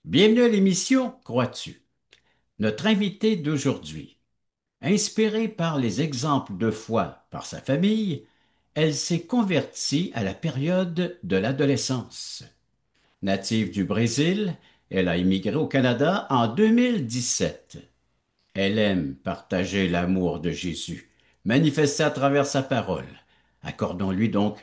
Bienvenue à l'émission Crois-tu? Notre invitée d'aujourd'hui, inspirée par les exemples de foi par sa famille, elle s'est convertie à la période de l'adolescence. Native du Brésil, elle a immigré au Canada en 2017. Elle aime partager l'amour de Jésus, manifesté à travers sa parole. Accordons-lui donc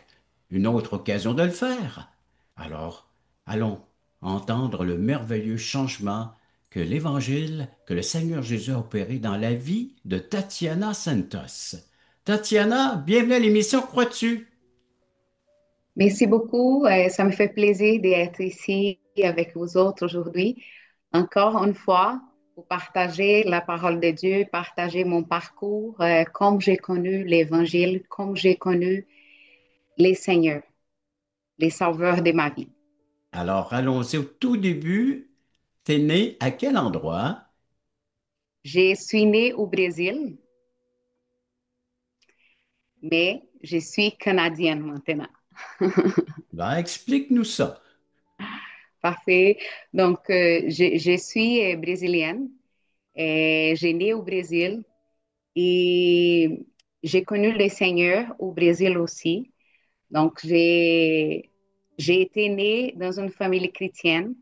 une autre occasion de le faire. Alors, allons entendre le merveilleux changement que l'Évangile, que le Seigneur Jésus a opéré dans la vie de Tatiana Santos. Tatiana, bienvenue à l'émission Crois-tu? Merci beaucoup. Ça me fait plaisir d'être ici avec vous autres aujourd'hui. Encore une fois, pour partager la parole de Dieu, partager mon parcours, comme j'ai connu l'Évangile, comme j'ai connu les Seigneurs, les sauveurs de ma vie. Alors, allons-y au tout début. T'es né à quel endroit? Je suis née au Brésil, mais je suis canadienne maintenant. Ben, explique-nous ça. Parfait. Donc, je suis brésilienne. J'ai né au Brésil. Et j'ai connu le Seigneur au Brésil aussi. Donc, j'ai été née dans une famille chrétienne.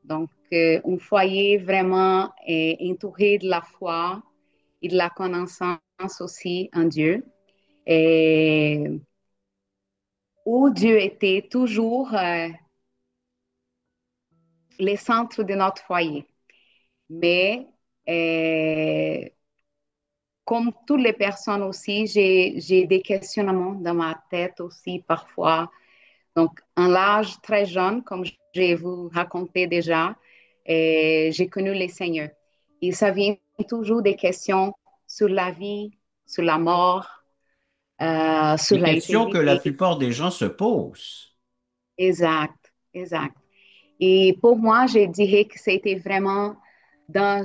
Donc, un foyer vraiment entouré de la foi et de la connaissance aussi en Dieu. Et où Dieu était toujours le centre de notre foyer. Mais euh, comme toutes les personnes aussi, j'ai des questionnements dans ma tête aussi parfois. Donc, en l'âge très jeune, comme je vous raconté déjà, j'ai connu les seigneurs. Et ça vient toujours des questions sur la vie, sur la mort, sur Des questions que la l'éternité. plupart des gens se posent. Exact, exact. Et pour moi, je dirais que c'était vraiment dans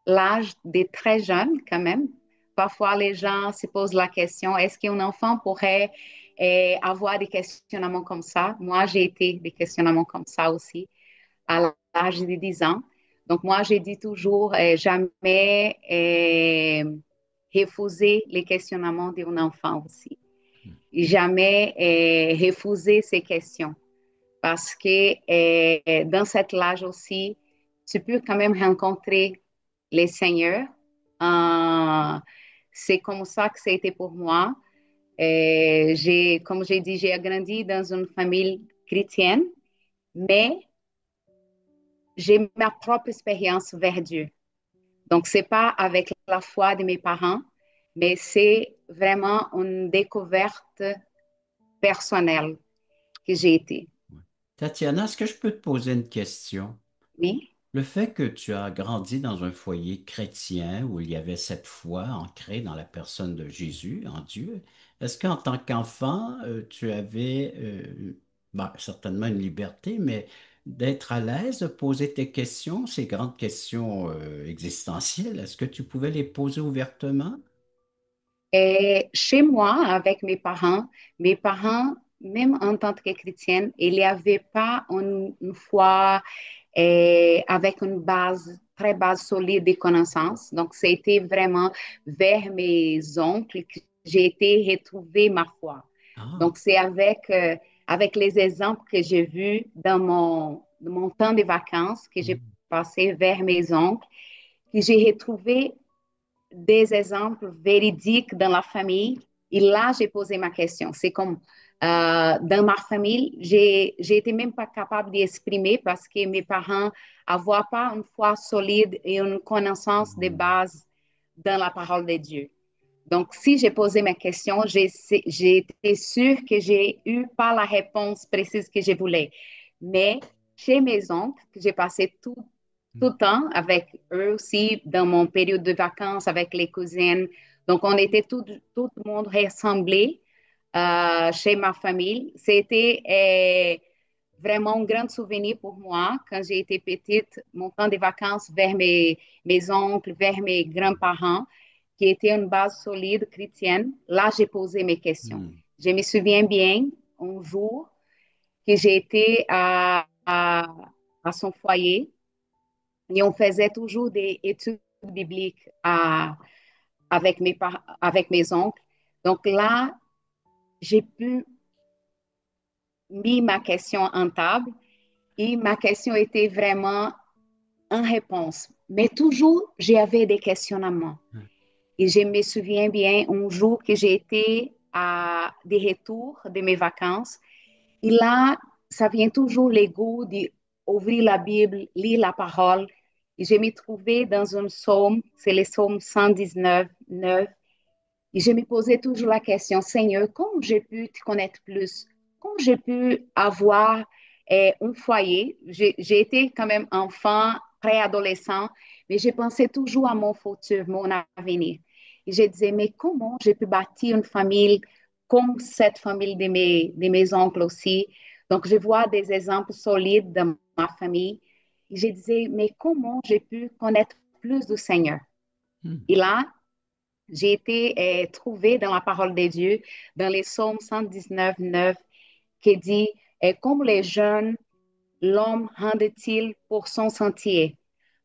l'âge des très jeunes quand même. Parfois, les gens se posent la question, est-ce qu'un enfant pourrait avoir des questionnements comme ça? Moi, j'ai été des questionnements comme ça aussi à l'âge de 10 ans. Donc, moi, j'ai dit toujours jamais refuser les questionnements d'un enfant aussi. Jamais refuser ces questions parce que dans cet âge aussi, tu peux quand même rencontrer les seigneurs. Euh, c'est comme ça que c'était pour moi. Comme j'ai dit, j'ai grandi dans une famille chrétienne, mais j'ai ma propre expérience vers Dieu. Donc, c'est pas avec la foi de mes parents, mais c'est vraiment une découverte personnelle que j'ai été. Tatiana, est-ce que je peux te poser une question? Oui. Le fait que tu as grandi dans un foyer chrétien où il y avait cette foi ancrée dans la personne de Jésus, en Dieu, est-ce qu'en tant qu'enfant, tu avais certainement une liberté, mais d'être à l'aise de poser tes questions, ces grandes questions existentielles, est-ce que tu pouvais les poser ouvertement? Et chez moi, avec mes parents, même en tant que chrétienne, il n'y avait pas une foi avec une base, très base solide de connaissances. Donc, c'était vraiment vers mes oncles que j'ai été retrouver ma foi. Ah. Donc, c'est avec les exemples que j'ai vus dans mon temps de vacances que j'ai passé vers mes oncles que j'ai retrouvé des exemples véridiques dans la famille. Et là, j'ai posé ma question. C'est comme dans ma famille, j'ai été même pas capable d'exprimer parce que mes parents n'avaient pas une foi solide et une connaissance de base dans la parole de Dieu. Donc, si j'ai posé ma question, j'ai été sûre que j'ai eu pas la réponse précise que je voulais. Mais chez mes oncles, que j'ai passé tout le temps avec eux aussi dans mon période de vacances avec les cousines. Donc, on était tout le monde rassemblés chez ma famille. C'était vraiment un grand souvenir pour moi quand j'ai été petite, mon temps de vacances vers mes oncles, vers mes grands-parents, qui étaient une base solide chrétienne. Là, j'ai posé mes questions. Hmm. Je me souviens bien un jour que j'ai été à son foyer et on faisait toujours des études bibliques avec mes oncles. Donc là, j'ai pu mettre ma question en table et ma question était vraiment en réponse. Mais toujours, j'avais des questionnements. Et je me souviens bien un jour que j'ai été à des retours de mes vacances. Et là, ça vient toujours le goût d'ouvrir la Bible, lire la parole. Et je me trouvais dans un psaume, c'est le psaume 119, 9. Et je me posais toujours la question, Seigneur, comment j'ai pu te connaître plus? Comment j'ai pu avoir un foyer? J'ai été quand même enfant, préadolescent, mais je pensais toujours à mon futur, mon avenir. Et je disais, mais comment j'ai pu bâtir une famille comme cette famille de mes oncles aussi? Donc, je vois des exemples solides dans ma famille. Et je disais, mais comment j'ai pu connaître plus du Seigneur? Hmm. Et là, j'ai été trouvée dans la parole de Dieu, dans les psaumes 119, 9, qui dit, comme les jeunes, l'homme rendait-il pour son sentier.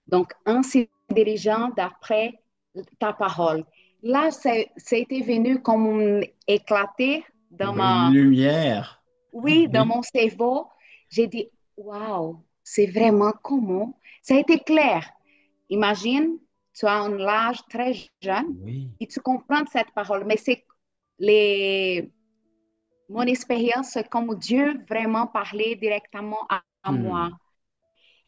Donc, en se dirigeant d'après ta parole. Là, ça a été venu comme éclater dans Oui, une lumière. oui, dans Oui, mon cerveau. J'ai dit, waouh, c'est vraiment comment. Ça a été clair. Imagine, tu as un âge très jeune oui. et tu comprends cette parole, mais c'est les, mon expérience, c'est comme Dieu vraiment parlait directement à moi. Hmm.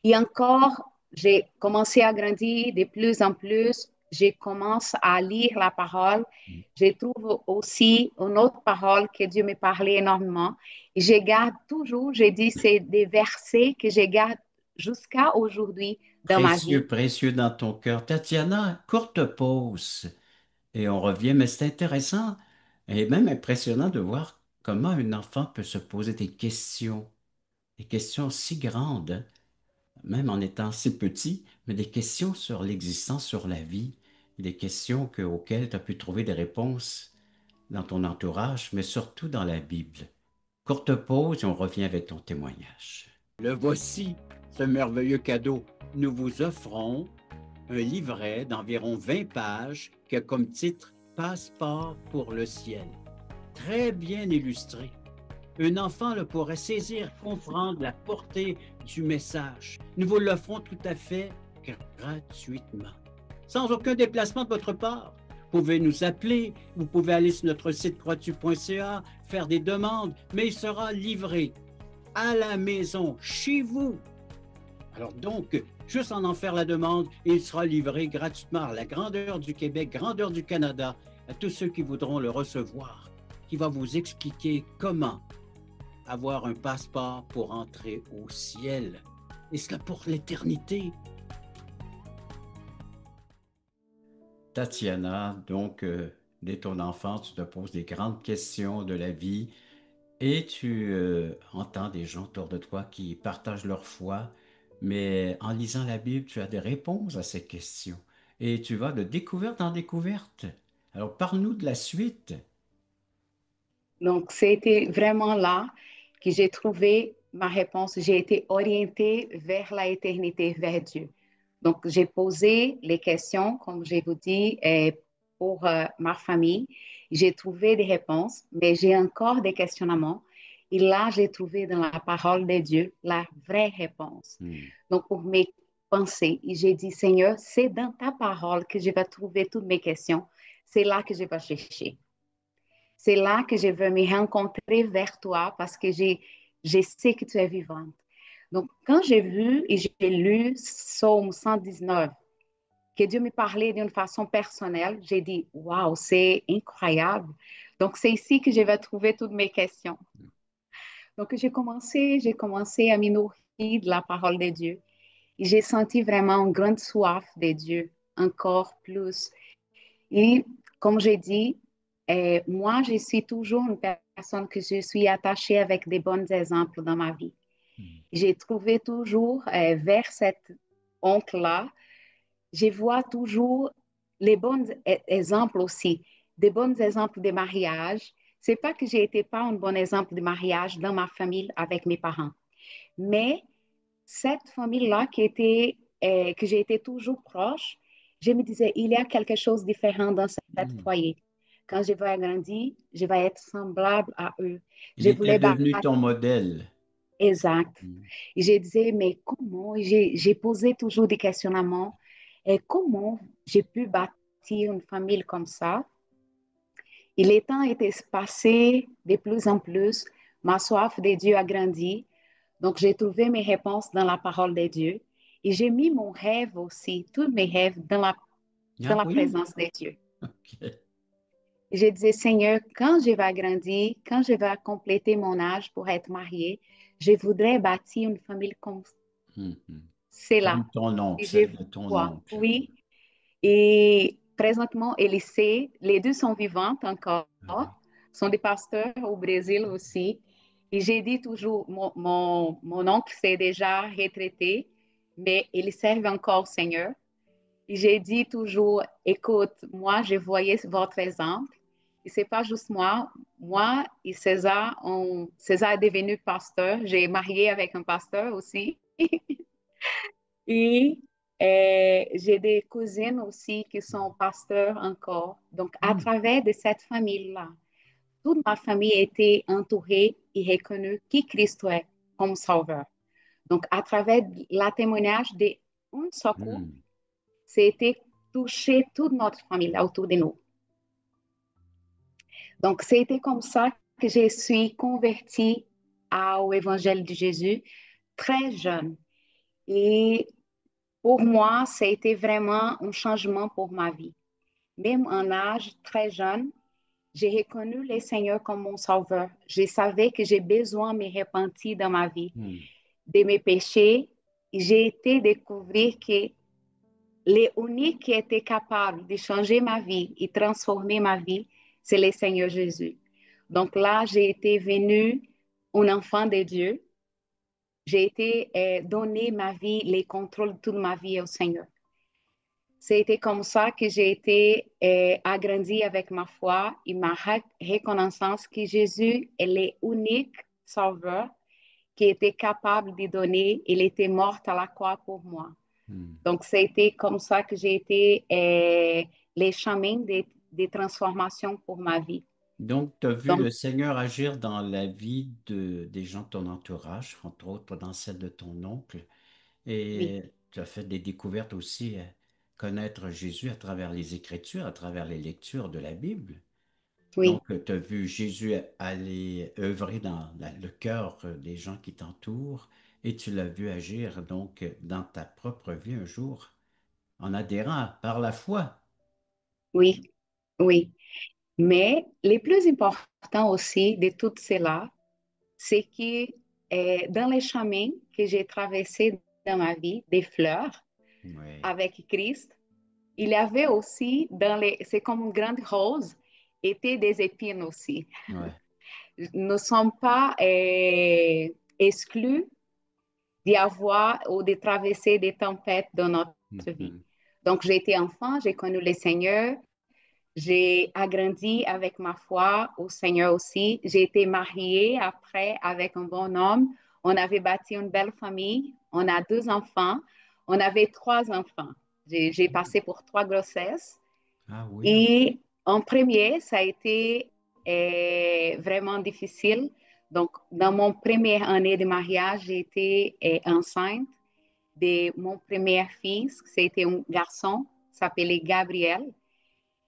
Et encore, j'ai commencé à grandir de plus en plus. Je commence à lire la parole. Je trouve aussi une autre parole que Dieu me parlait énormément. Et je garde toujours, je dis, c'est des versets que je garde jusqu'à aujourd'hui dans ma vie. Précieux, précieux dans ton cœur. Tatiana, courte pause et on revient, mais c'est intéressant et même impressionnant de voir comment un enfant peut se poser des questions si grandes, même en étant si petit, mais des questions sur l'existence, sur la vie, des questions auxquelles tu as pu trouver des réponses dans ton entourage, mais surtout dans la Bible. Courte pause et on revient avec ton témoignage. Le voici, ce merveilleux cadeau. Nous vous offrons un livret d'environ 20 pages qui a comme titre Passeport pour le ciel. Très bien illustré. Un enfant le pourrait saisir, comprendre la portée du message. Nous vous l'offrons tout à fait gratuitement, sans aucun déplacement de votre part. Vous pouvez nous appeler, vous pouvez aller sur notre site croatu.ca, faire des demandes, mais il sera livré à la maison, chez vous. Alors donc, juste en faire la demande, il sera livré gratuitement à la grandeur du Québec, grandeur du Canada, à tous ceux qui voudront le recevoir, qui va vous expliquer comment avoir un passeport pour entrer au ciel. Et cela pour l'éternité. Tatiana, donc, dès ton enfance, tu te poses des grandes questions de la vie et tu entends des gens autour de toi qui partagent leur foi, mais en lisant la Bible, tu as des réponses à ces questions et tu vas de découverte en découverte. Alors, parle-nous de la suite. Donc, c'était vraiment là que j'ai trouvé ma réponse. J'ai été orientée vers la éternité, vers Dieu. Donc, j'ai posé les questions, comme je vous dis, pour ma famille. J'ai trouvé des réponses, mais j'ai encore des questionnements. Et là, j'ai trouvé dans la parole de Dieu la vraie réponse. Hmm. Donc, pour mes pensées, j'ai dit, Seigneur, c'est dans ta parole que je vais trouver toutes mes questions. C'est là que je vais chercher. C'est là que je veux me rencontrer vers toi parce que je sais que tu es vivante. Donc, quand j'ai vu et j'ai lu Psaume 119, que Dieu me parlait d'une façon personnelle, j'ai dit, waouh, c'est incroyable. Donc, c'est ici que je vais trouver toutes mes questions. Donc, j'ai commencé à me nourrir de la parole de Dieu. Et j'ai senti vraiment une grande soif de Dieu, encore plus. Et comme j'ai dit, moi, je suis toujours une personne que je suis attachée avec des bons exemples dans ma vie. Hmm. J'ai trouvé toujours vers cet oncle-là, je vois toujours les bons exemples aussi, des bons exemples de mariage. C'est pas que j'ai été pas un bon exemple de mariage dans ma famille avec mes parents, mais cette famille-là que j'ai été toujours proche, je me disais, il y a quelque chose de différent dans cet Hmm. foyer. Quand je vais agrandir, je vais être semblable à eux. Il Je était voulais battre. devenu ton modèle. Exact. Hmm. Et je disais, mais comment? J'ai posé toujours des questionnements. Et comment j'ai pu bâtir une famille comme ça? Et les temps étaient passés de plus en plus. Ma soif de Dieu a grandi. Donc, j'ai trouvé mes réponses dans la parole de Dieu. Et j'ai mis mon rêve aussi, tous mes rêves, dans Ah la oui? présence de Dieu. OK. Et je disais, Seigneur, quand je vais grandir, quand je vais compléter mon âge pour être mariée, je voudrais bâtir une famille comme Mhm. c'est là. Comme ton oncle, Et je celle de ton vois, oncle. oui. Et présentement, Élysée, les deux sont vivantes encore, Ah oui. sont des pasteurs au Brésil aussi. Et j'ai dit toujours, mon oncle s'est déjà retraité, mais il servent encore au Seigneur. Et j'ai dit toujours, écoute, moi, je voyais votre exemple. Et c'est pas juste moi et César, César est devenu pasteur. J'ai marié avec un pasteur aussi. Et j'ai des cousines aussi qui sont pasteurs encore. Donc, à Hmm. travers de cette famille-là, toute ma famille a été entourée et reconnue qui Christ est comme sauveur. Donc, à travers la témoignage d'un seul couple, Hmm. c'était touché toute notre famille là autour de nous. Donc, c'était comme ça que je suis convertie au évangile de Jésus très jeune. Et pour moi, ça a été vraiment un changement pour ma vie. Même en âge très jeune, j'ai reconnu le Seigneur comme mon sauveur. Je savais que j'ai besoin de me repentir dans ma vie, Hmm. de mes péchés. J'ai été découvrir que l'unique qui était capable de changer ma vie et transformer ma vie, c'est le Seigneur Jésus. Donc là, j'ai été venue un enfant de Dieu. J'ai été donné ma vie, les contrôles de toute ma vie au Seigneur. C'était comme ça que j'ai été agrandi avec ma foi et ma reconnaissance que Jésus est l'unique sauveur qui était capable de donner. Il était mort à la croix pour moi. Hmm. Donc, c'était comme ça que j'ai été les chemins de transformation pour ma vie. Donc, tu as vu Donc, le Seigneur agir dans la vie des gens de ton entourage, entre autres dans celle de ton oncle, oui, et tu as fait des découvertes aussi, connaître Jésus à travers les Écritures, à travers les lectures de la Bible. oui, Donc, tu as vu Jésus aller œuvrer dans le cœur des gens qui t'entourent, et tu l'as vu agir donc dans ta propre vie un jour, en adhérant par la foi. oui, oui. Mais le plus important aussi de tout cela, c'est que dans les chemins que j'ai traversés dans ma vie, des fleurs Oui, avec Christ, il y avait aussi c'est comme une grande rose, était des épines aussi. ouais. Nous ne sommes pas exclus d'y avoir ou de traverser des tempêtes dans notre vie. Mhm. Donc, j'ai été enfant, j'ai connu le Seigneur, j'ai agrandi avec ma foi au Seigneur aussi. J'ai été mariée après avec un bon homme. On avait bâti une belle famille. On a deux enfants. On avait trois enfants. J'ai passé pour trois grossesses. Ah oui. Et en premier, ça a été vraiment difficile. Donc, dans mon première année de mariage, j'ai été enceinte de mon premier fils. C'était un garçon, s'appelait Gabriel.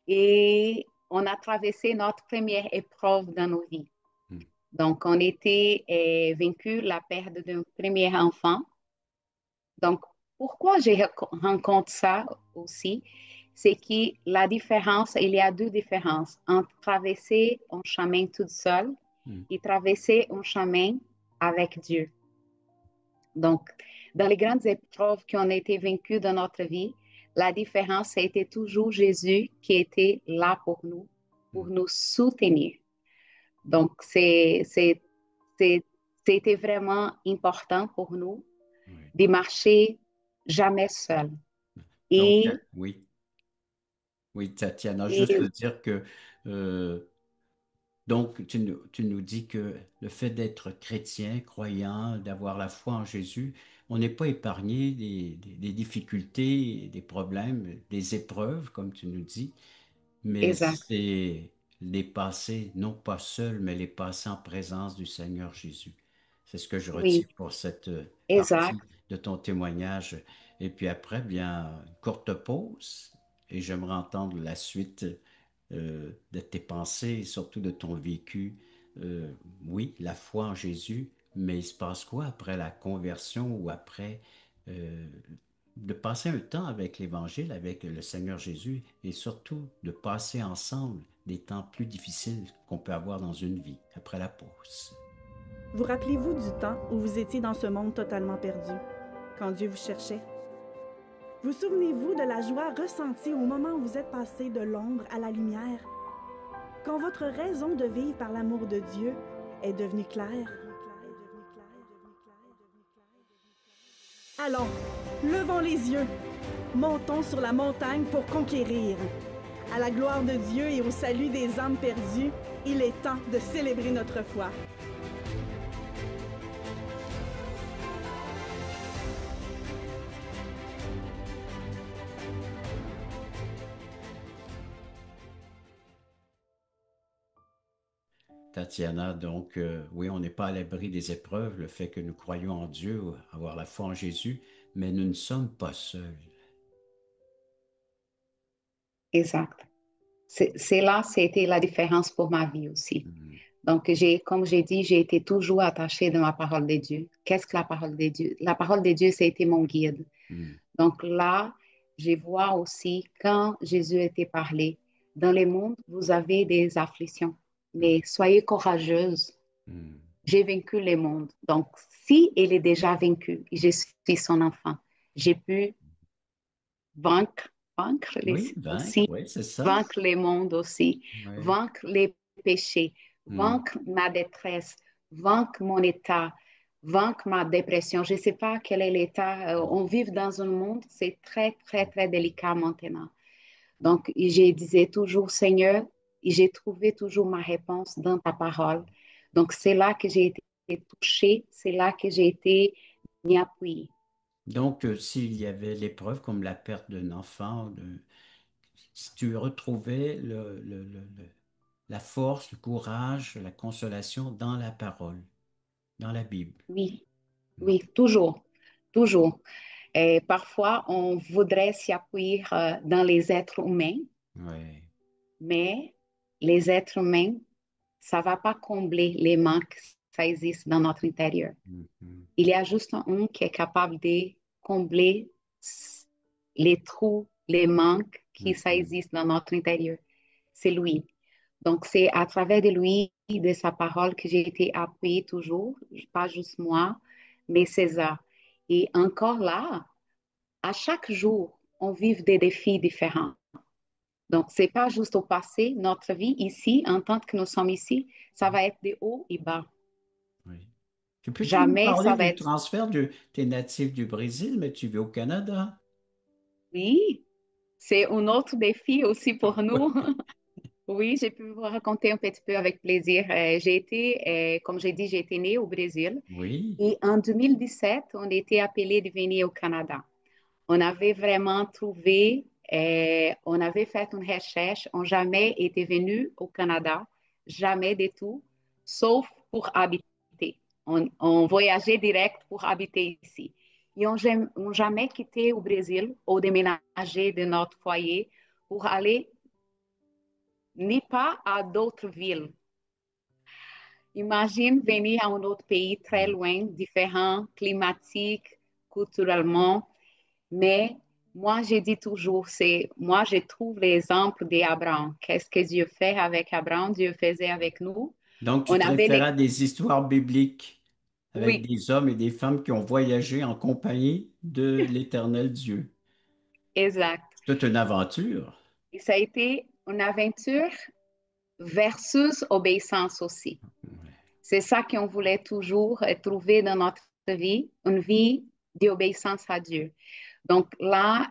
Et on a traversé notre première épreuve dans nos vies. Hmm. Donc, on était vaincu la perte d'un premier enfant. Donc, pourquoi je rencontre ça aussi? C'est que la différence, il y a deux différences entre traverser un chemin toute seule Hmm. et traverser un chemin avec Dieu. Donc, dans les grandes épreuves qui ont été vaincues dans notre vie, la différence a été toujours Jésus qui était là Hmm. pour nous soutenir. Donc, c'est- c'était vraiment important pour nous Oui. de marcher jamais seul. Donc, Et, oui, oui, Tatiana, juste et dire que euh, donc tu nous dis que le fait d'être chrétien, croyant, d'avoir la foi en Jésus on n'est pas épargné des difficultés, des problèmes, des épreuves, comme tu nous dis, mais Exact. c'est les passer, non pas seuls, mais les passer en présence du Seigneur Jésus. C'est ce que je retiens Oui, pour cette partie exact. de ton témoignage. Et puis après, bien, une courte pause, et j'aimerais entendre la suite de tes pensées, et surtout de ton vécu. Euh, oui, la foi en Jésus, mais il se passe quoi après la conversion ou après euh, de passer un temps avec l'Évangile, avec le Seigneur Jésus, et surtout de passer ensemble des temps plus difficiles qu'on peut avoir dans une vie après la pause. Vous rappelez-vous du temps où vous étiez dans ce monde totalement perdu, quand Dieu vous cherchait? Vous souvenez-vous de la joie ressentie au moment où vous êtes passé de l'ombre à la lumière, quand votre raison de vivre par l'amour de Dieu est devenue claire? Allons, levons les yeux, montons sur la montagne pour conquérir. À la gloire de Dieu et au salut des âmes perdues, il est temps de célébrer notre foi. Tatiana, donc oui, on n'est pas à l'abri des épreuves, le fait que nous croyons en Dieu, avoir la foi en Jésus, mais nous ne sommes pas seuls. Exact. C'est là, c'était la différence pour ma vie aussi. Mm, Donc, comme j'ai dit, j'ai été toujours attachée de la parole de Dieu. Qu'est-ce que la parole de Dieu? La parole de Dieu, ça a été mon guide. mm, Donc là, je vois aussi quand Jésus était parlé, dans le monde, vous avez des afflictions, mais oui, soyez courageuse. mm. J'ai vaincu le monde. Donc, si il est déjà vaincu, je suis son enfant, j'ai pu vaincre, vaincre Oui, vaincre, aussi, oui, c'est ça. vaincre les mondes aussi, Oui. vaincre les péchés, Mm. vaincre ma détresse, vaincre mon état, vaincre ma dépression. Je ne sais pas quel est l'état. On vit dans un monde, c'est très, très, très délicat maintenant. Donc, je disais toujours, Seigneur, j'ai trouvé toujours ma réponse dans ta parole. Donc, c'est là que j'ai été touchée, c'est là que j'ai été m'y appuyer. Donc, s'il y avait l'épreuve comme la perte d'un enfant, si tu retrouvais la force, le courage, la consolation dans la parole, dans la Bible. Oui, Mm. oui, toujours, toujours. Et parfois, on voudrait s'y appuyer dans les êtres humains, Ouais. mais les êtres humains, ça ne va pas combler les manques qui ça existe dans notre intérieur. Mhm. Il y a juste un qui est capable de combler les trous, les manques qui ça Mhm. existe dans notre intérieur. C'est lui. Donc, c'est à travers de lui, de sa parole, que j'ai été appuyée toujours, pas juste moi, mais César. Et encore là, à chaque jour, on vit des défis différents. Donc, c'est pas juste au passé, notre vie ici, en tant que nous sommes ici, ça va être des hauts et bas. Oui. Tu peux-tu nous Jamais parler ça va du être, transfert de tes natifs du Brésil, mais tu vis au Canada? oui, c'est un autre défi aussi pour nous. Oui. Oui, j'ai pu vous raconter un petit peu avec plaisir. Comme j'ai dit, j'ai été née au Brésil Oui. et en 2017, on était appelé de venir au Canada. On avait vraiment trouvé, on avait fait une recherche, on jamais été venu au Canada, jamais du tout, sauf pour habiter. On voyageait direct pour habiter ici. Et on jamais quitté au Brésil ou déménagé de notre foyer pour aller ni pas à d'autres villes. Imagine venir à un autre pays très Oui. loin, différent, climatique, culturellement. Mais moi, je dis toujours, moi, je trouve l'exemple d'Abraham. Qu'est-ce que Dieu fait avec Abraham? Dieu faisait avec nous. Donc, tu On te avait réfères les, à des histoires bibliques avec oui, des hommes et des femmes qui ont voyagé en compagnie de l'Éternel Dieu. exact. C'est toute une aventure. Et ça a été une aventure versus obéissance aussi. Ouais. C'est ça qu'on voulait toujours trouver dans notre vie, une vie d'obéissance à Dieu. Donc là,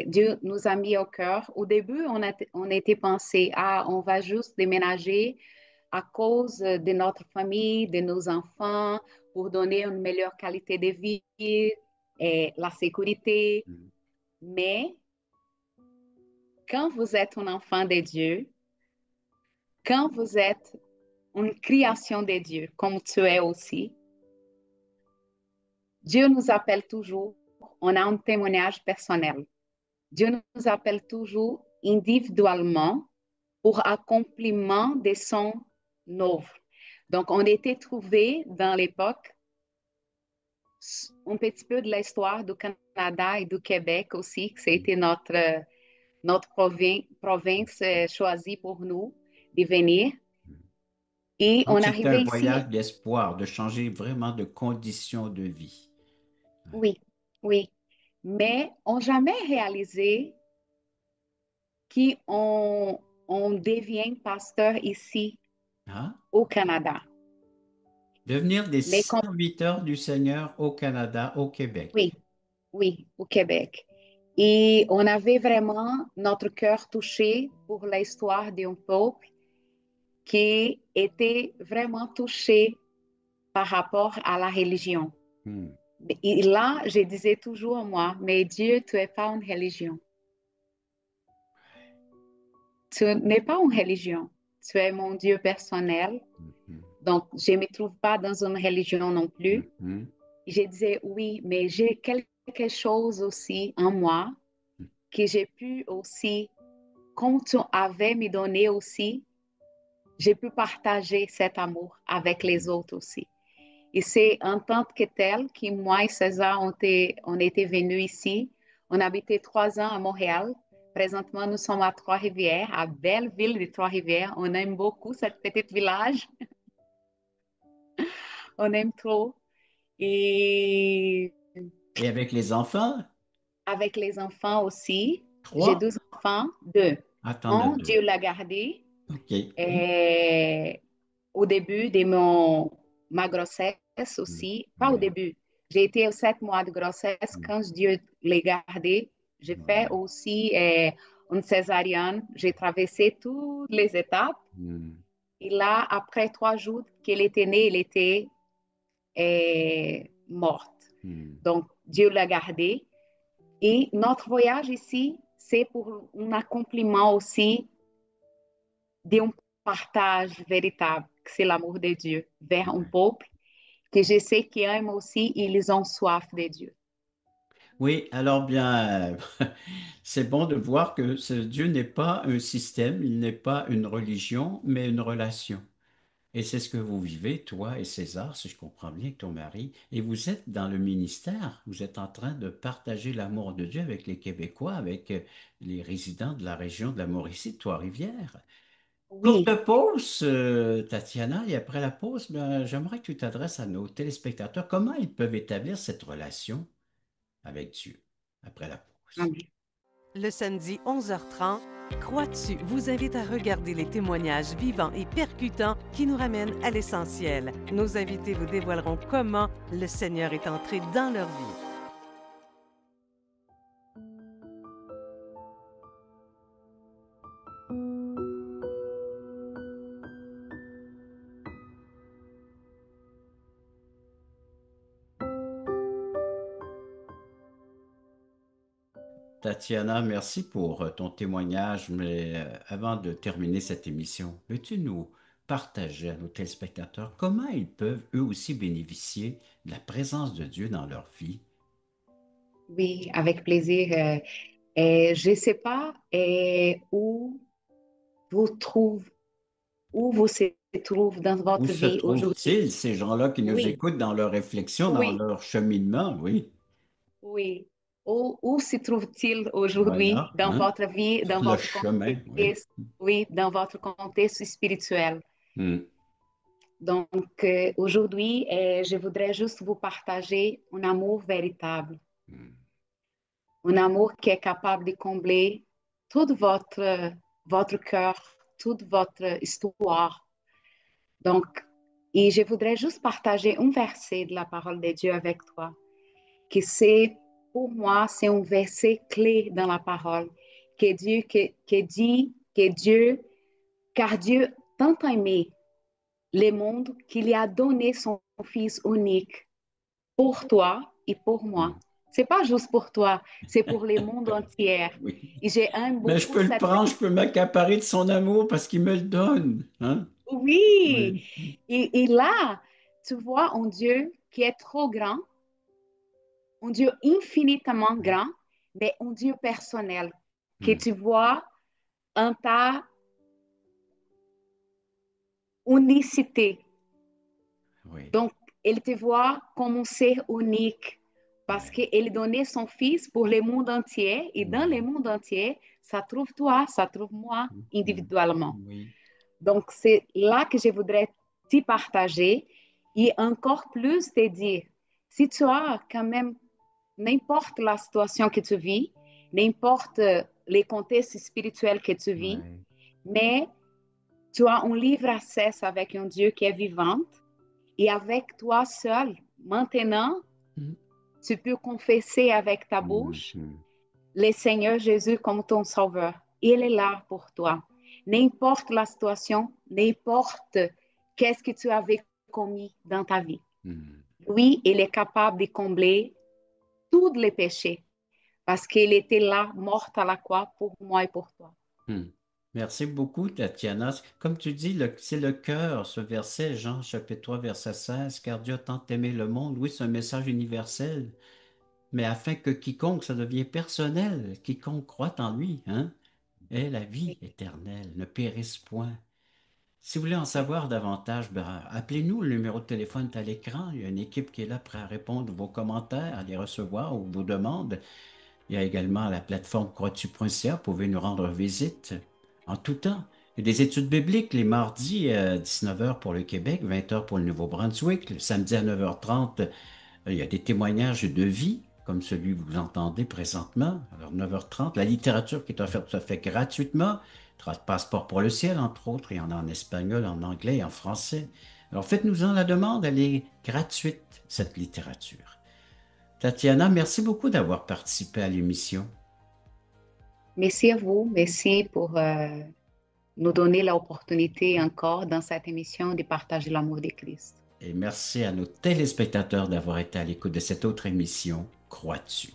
Dieu nous a mis au cœur. Au début, on était pensé, ah, on va juste déménager à cause de notre famille, de nos enfants, pour donner une meilleure qualité de vie et la sécurité. Mm. Mais quand vous êtes un enfant de Dieu, quand vous êtes une création de Dieu, comme tu es aussi, Dieu nous appelle toujours, on a un témoignage personnel. Dieu nous appelle toujours individuellement pour accomplissement de son œuvre. Donc, on était trouvé dans l'époque un petit peu de l'histoire du Canada et du Québec aussi, que c'était notre province choisie pour nous de venir. Et Donc, on c'est un arrivait ici, voyage d'espoir, de changer vraiment de conditions de vie. oui, oui, mais on n'a jamais réalisé qu'on devient pasteur ici Hein? au Canada. Devenir des Mais comme, serviteurs du Seigneur au Canada, au oui, Québec. oui, au Québec. Et on avait vraiment notre cœur touché pour l'histoire d'un peuple qui était vraiment touché par rapport à la religion. Hmm. Et là, je disais toujours à moi, mais Dieu, tu n'es pas une religion. Tu n'es pas une religion. Tu es mon Dieu personnel. Mhm. Donc, je ne me trouve pas dans une religion non plus. Mhm. Je disais, oui, mais j'ai quelque chose aussi en moi que j'ai pu aussi, comme tu avais me donné aussi, j'ai pu partager cet amour avec les autres aussi. Et c'est en tant que tel que moi et César, on était venus ici. On habitait 3 ans à Montréal. Présentement, nous sommes à Trois-Rivières, à belle ville de Trois-Rivières. On aime beaucoup cette petite village. On aime trop. Et Et avec les enfants, avec les enfants aussi, j'ai trois? 2 enfants, deux. Ah, t'en as Un, deux. Dieu l'a gardé. OK. Et au début de ma grossesse Hmm. aussi, pas au Oui. début, j'ai été aux 7 mois de grossesse Hmm. quand Dieu l'a gardé. J'ai fait Ouais. aussi une césarienne. J'ai traversé toutes les étapes. Hmm. Et là, après 3 jours qu'elle était née, elle était morte. Hmm. Donc, Dieu l'a gardée. Et notre voyage ici, c'est pour un accomplissement aussi d'un partage véritable, que c'est l'amour de Dieu vers un Ouais. peuple que je sais qu'ils aiment aussi, ils ont soif de Dieu. Oui, alors bien, c'est bon de voir que Dieu n'est pas un système, il n'est pas une religion, mais une relation. Et c'est ce que vous vivez, toi et César, si je comprends bien, que ton mari. Et vous êtes dans le ministère, vous êtes en train de partager l'amour de Dieu avec les Québécois, avec les résidents de la région de la Mauricie, de Trois-Rivières. Oui, Courte pause, Tatiana, et après la pause, ben, j'aimerais que tu t'adresses à nos téléspectateurs. Comment ils peuvent établir cette relation avec Dieu après la pause? amen. Le samedi 11h30, Crois-tu vous invite à regarder les témoignages vivants et percutants qui nous ramènent à l'essentiel. Nos invités vous dévoileront comment le Seigneur est entré dans leur vie. Tatiana, merci pour ton témoignage, mais avant de terminer cette émission, veux-tu nous partager à nos téléspectateurs comment ils peuvent eux aussi bénéficier de la présence de Dieu dans leur vie? Oui, avec plaisir. Et je ne sais pas vous trouve, où vous se trouvez dans Où votre se vie aujourd'hui. trouvent-ils, ces gens-là qui nous Oui, écoutent dans leur réflexion, dans oui, leur cheminement? Oui, oui. Où se trouve-t-il aujourd'hui voilà, dans hein? votre vie, Sur dans le votre chemin, oui. contexte, oui, dans votre contexte spirituel? Hmm, Donc, aujourd'hui, je voudrais juste vous partager un amour véritable, hmm, un amour qui est capable de combler tout votre cœur, toute votre histoire. Donc, et je voudrais juste partager un verset de la parole de Dieu avec toi, qui c'est, pour moi, c'est un verset clé dans la parole, que Dieu, que dit que Dieu, car Dieu tant aimé le monde qu'il a donné son Fils unique pour toi et pour moi. C'est pas juste pour toi, c'est pour le monde entier. Oui. Et j'aime Mais je beaucoup peux le cette... prendre, je peux m'accaparer de son amour parce qu'il me le donne. Hein? Oui, Oui. et là, tu vois un Dieu qui est trop grand, un Dieu infiniment grand, mais un Dieu personnel, que Hmm. tu vois en ta unicité. Oui. Donc, il te voit comme un ser unique parce Oui. qu'il donnait son Fils pour le monde entier et dans le Oui. monde entier, ça trouve toi, ça trouve moi Hmm. individuellement. Oui. Donc, c'est là que je voudrais t'y partager et encore plus te dire, si tu as quand même, n'importe la situation que tu vis, n'importe les contextes spirituels que tu vis, Oui. mais tu as un livre à cesse avec un Dieu qui est vivant et avec toi seul. Maintenant, Hmm. tu peux confesser avec ta Hmm. bouche Hmm. le Seigneur Jésus comme ton sauveur. Il est là pour toi. N'importe la situation, n'importe qu'est-ce que tu avais commis dans ta vie. Hmm. Oui, il est capable de combler tous les péchés parce qu'il était là, mort à la croix pour moi et pour toi. Hmm. Merci beaucoup, Tatiana. Comme tu dis, c'est le cœur, ce verset, Jean chapitre 3, verset 16, car Dieu a tant aimé le monde. Oui, c'est un message universel, mais afin que quiconque, ça devient personnel, quiconque croit en lui, hein, ait la vie Oui, éternelle, ne périsse point. Si vous voulez en oui, savoir davantage, ben, appelez-nous, le numéro de téléphone est à l'écran. Il y a une équipe qui est là prête à répondre à vos commentaires, à les recevoir ou vos demandes. Il y a également la plateforme croatu.ca, vous pouvez nous rendre visite en tout temps. Il y a des études bibliques les mardis à 19 heures pour le Québec, 20 heures pour le Nouveau-Brunswick. Le samedi à 9h30, il y a des témoignages de vie, comme celui que vous entendez présentement. Alors 9h30, la littérature qui est offerte tout à fait gratuitement. Passeport pour le ciel, entre autres. Il y en a en espagnol, en anglais et en français. Alors faites-nous-en la demande, elle est gratuite, cette littérature. Tatiana, merci beaucoup d'avoir participé à l'émission. merci à vous. Merci pour nous donner l'opportunité encore dans cette émission de partager l'amour de Christ. Et merci à nos téléspectateurs d'avoir été à l'écoute de cette autre émission, Crois-tu?